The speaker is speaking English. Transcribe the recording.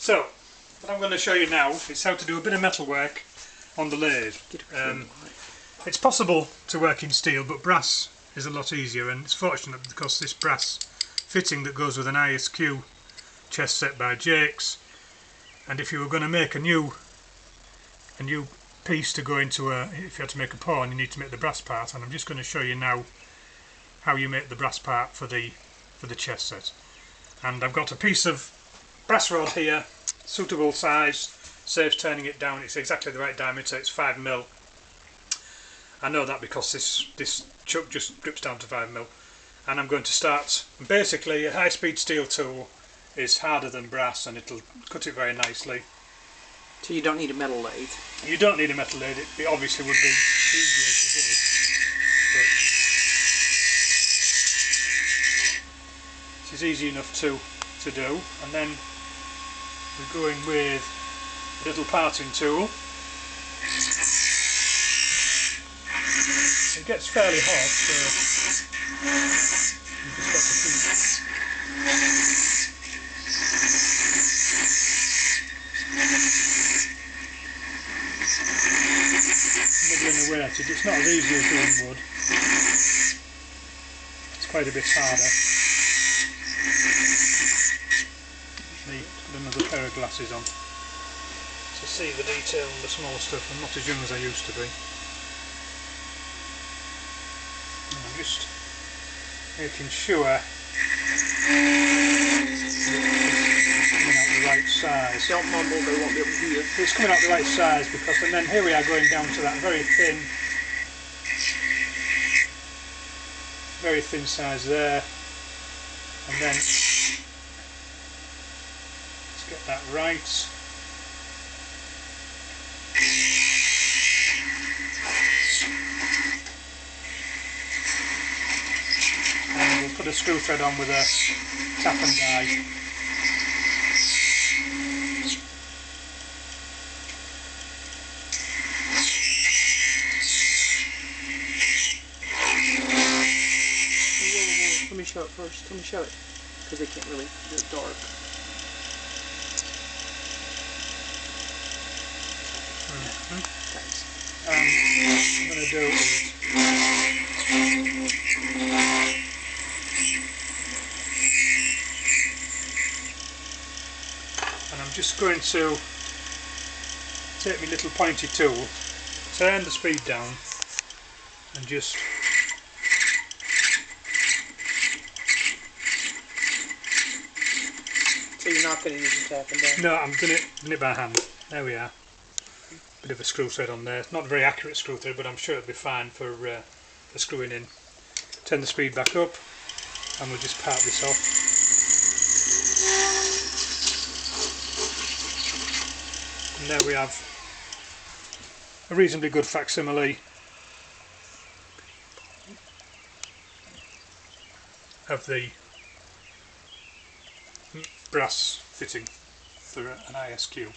So, what I'm going to show you now is how to do a bit of metal work on the lathe. It's possible to work in steel, but brass is a lot easier, and it's fortunate because this brass fitting that goes with an ISQ chess set by Jakes, and if you were going to make a new piece to go into if you had to make a pawn, you need to make the brass part, and I'm just going to show you now how you make the brass part for the chess set. And I've got a piece of brass rod here, suitable size, saves turning it down. It's exactly the right diameter. It's 5mm. I know that because this chuck just grips down to 5mm, and I'm going to start. Basically, a high-speed steel tool is harder than brass, and it'll cut it very nicely. So you don't need a metal lathe? You don't need a metal lathe. It obviously would be easier if you did, but it is easy enough to do. And then we're going with a little parting tool. It gets fairly hot, so you just got to keep nibbling away at it. It's not as easy as doing wood. It's quite a bit harder. Need to put another pair of glasses on to see the detail and the small stuff. I'm not as young as I used to be. And I'm just making sure that it's coming out the right size. Don't mumble, they won't be able to hear you. It's coming out the right size, because, and then here we are going down to that very thin size there, and then let's get that right. And we'll put a screw thread on with a tap and die. Let me show it first. Let me show it, because they can't really. It's dark. Thanks. What I'm going to do is I'm just going to take my little pointy tool, turn the speed down, and just So you're not going to use the tap and down? no, I'm doing it by hand. There we are. Bit of a screw thread on there. Not a very accurate screw thread, but I'm sure it'll be fine for screwing in. Turn the speed back up, and we'll just part this off. And there we have a reasonably good facsimile of the brass fitting for an ISQ.